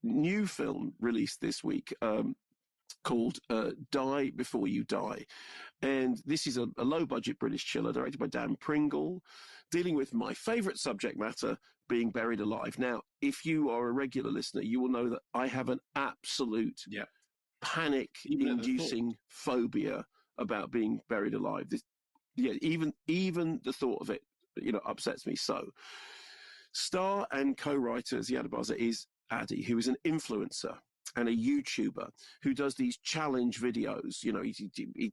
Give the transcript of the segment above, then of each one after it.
new film released this week called Die Before You Die. And this is a low-budget British chiller directed by Dan Pringle, dealing with my favourite subject matter, being buried alive. Now, if you are a regular listener, you will know that I have an absolute panic-inducing phobia about being buried alive. Even the thought of it, upsets me. So, star and co-writer Ziad Baza is Addy, who is an influencer and a YouTuber who does these challenge videos.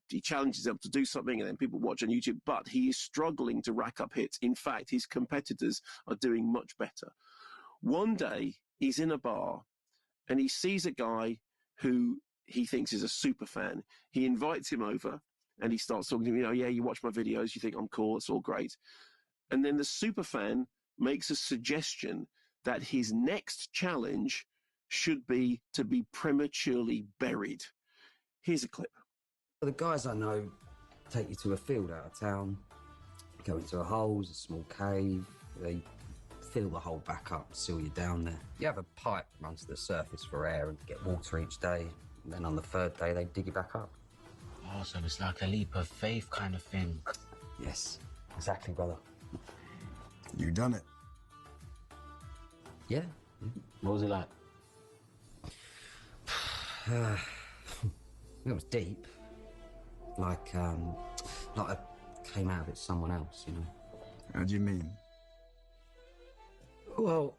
He challenges them to do something and then people watch on YouTube, but he is struggling to rack up hits. In fact, his competitors are doing much better. One day, he's in a bar and he sees a guy who he thinks is a super fan. He invites him over and he starts talking to him, yeah, you watch my videos, you think I'm cool, it's all great. And then the super fan makes a suggestion that his next challenge should be to be prematurely buried. Here's a clip. The guys I know take you to a field out of town, go into a hole, a small cave, they fill the hole back up, seal you down there. You have a pipe runs to the surface for air and get water each day, and then on the third day they dig you back up. Oh, so it's like a leap of faith kind of thing. Yes, exactly, brother. You done it? Yeah. What was it like? It was deep. Like I came out of it someone else, How do you mean? Well,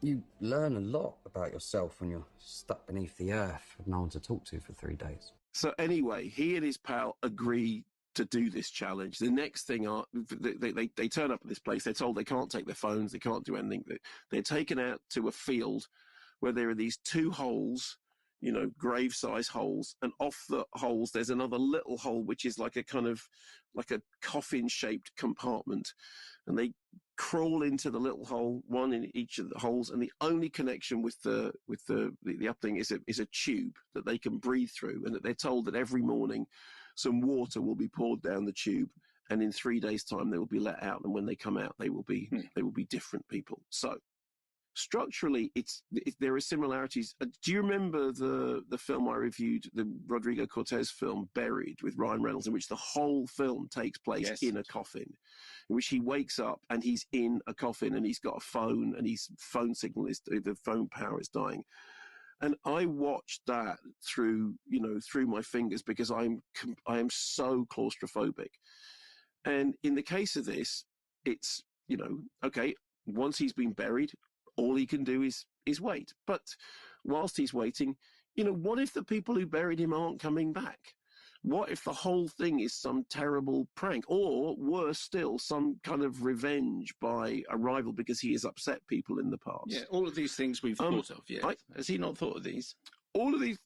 you learn a lot about yourself when you're stuck beneath the earth with no one to talk to for 3 days. So anyway, he and his pal agree to do this challenge. The next thing they turn up at this place. They're told they can't take their phones. They can't do anything. They're taken out to a field where there are these 2 holes, grave-size holes, and off the holes there's another little hole which is like a coffin-shaped compartment, and they crawl into the little hole, one in each of the holes, and the only connection with the up thing is a tube that they can breathe through, and that they're told that every morning some water will be poured down the tube, and in 3 days' time they will be let out, and when they come out they will be different people. So structurally, there are similarities. Do you remember the film I reviewed, the Rodrigo Cortez film Buried with Ryan Reynolds, in which the whole film takes place in a coffin, in which he wakes up and he's in a coffin and he's got a phone and his phone signal the phone power is dying. And I watched that through my fingers because I am so claustrophobic. And in the case of this, it's, okay, once he's been buried, all he can do is wait. But whilst he's waiting, what if the people who buried him aren't coming back? What if the whole thing is some terrible prank? Or, worse still, some kind of revenge by a rival because he has upset people in the past? Yeah, all of these things we've thought of, Has he not thought of these? All of these...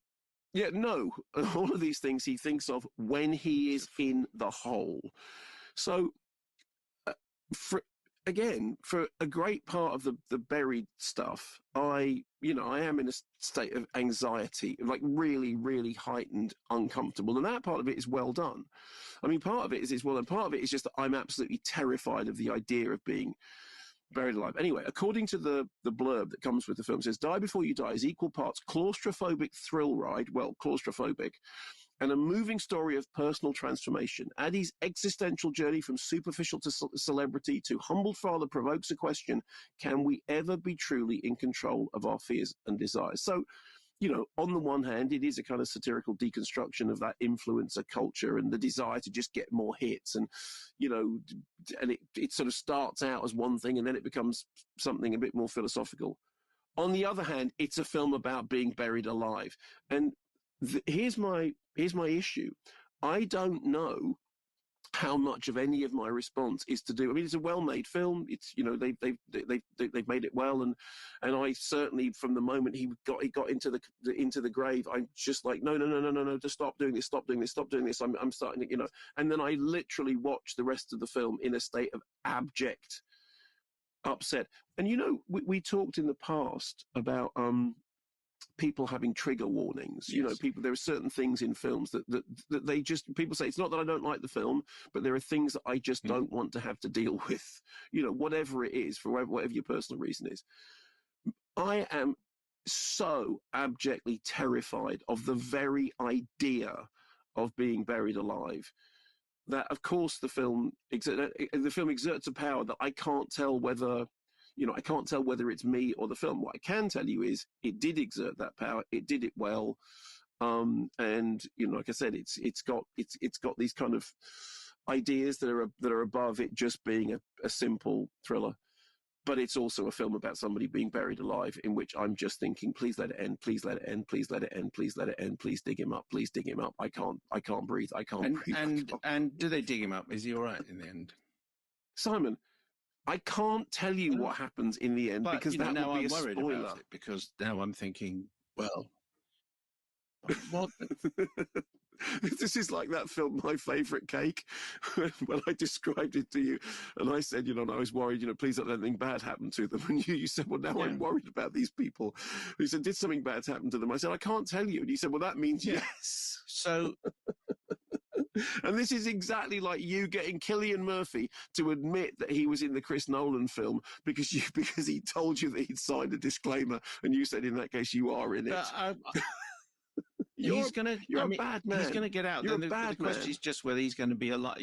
Yeah, no. All of these things he thinks of when he is in the hole. So, for a great part of the buried stuff, I am in a state of anxiety, like really, really heightened, uncomfortable. And that part of it is well done. I mean, part of it is well done. Part of it is just that I'm absolutely terrified of the idea of being buried alive. Anyway, according to the blurb that comes with the film, it says, Die Before You Die is equal parts claustrophobic thrill ride, claustrophobic, and a moving story of personal transformation. Addy's existential journey from superficial to celebrity to humbled father provokes a question: can we ever be truly in control of our fears and desires? So, on the one hand, it is a kind of satirical deconstruction of that influencer culture and the desire to just get more hits. And, and it sort of starts out as one thing and then it becomes something a bit more philosophical. On the other hand, it's a film about being buried alive. And here's my issue. I don't know how much of any of my response is to do. I mean, it's a well-made film. It's they've made it well, and I certainly, from the moment he got into the grave, I'm just like, no, just stop doing this. I'm starting to, and then I literally watched the rest of the film in a state of abject upset. And we talked in the past about people having trigger warnings. Yes. There are certain things in films that they just, people say, it's not that I don't like the film, but there are things that I just don't want to have to deal with, whatever it is, for whatever your personal reason is. I am so abjectly terrified of the very idea of being buried alive that, of course, the film exerts a power that I can't tell whether, I can't tell whether it's me or the film. What I can tell you is it did exert that power. It did it well. And like I said, it's got these kind of ideas that are above it just being a simple thriller. But it's also a film about somebody being buried alive, in which I'm just thinking, please let it end, please let it end, please let it end, please let it end, please dig him up, please dig him up. I can't breathe. I can't breathe. And do they dig him up? Is he all right in the end? Simon, I can't tell you what happens in the end, because that now would be I'm a worried spoiler. about it, because now I'm thinking, well, what? This is like that film, My Favourite Cake, when I described it to you, and I said, and I was worried, please don't let anything bad happen to them. And you said, well, now I'm worried about these people. You said, did something bad happen to them? I said, I can't tell you. And you said, well, that means yes. So, and this is exactly like you getting Cillian Murphy to admit that he was in the Chris Nolan film because he told you that he'd signed a disclaimer, and you said, in that case, you are in it. You're a bad man. He's going to get out. You're then a bad the question is just whether he's going to be alive.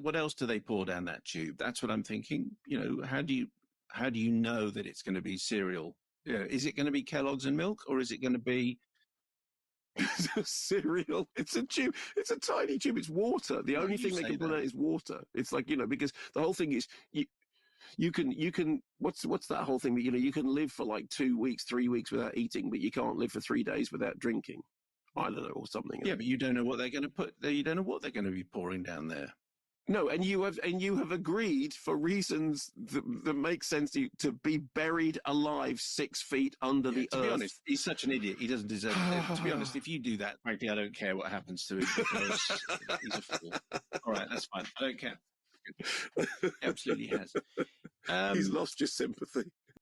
What else do they pour down that tube? That's what I'm thinking. How do you know that it's going to be cereal? Is it going to be Kellogg's and milk, or is it going to be cereal? It's a tube. It's a tiny tube. It's water. The only thing they can put out is water. It's like, because the whole thing is you can what's that whole thing that you can live for like 2 weeks, 3 weeks without eating, but you can't live for 3 days without drinking. I don't know, or something. Yeah, but you don't know what they're going to put. You don't know what they're going to be pouring down there. No, and you have agreed, for reasons that make sense to be buried alive 6 feet under the earth. To be honest, he's such an idiot. He doesn't deserve it. To be honest, if you do that, frankly, I don't care what happens to him, because he's a fool. All right, that's fine. I don't care. He absolutely has. He's lost your sympathy.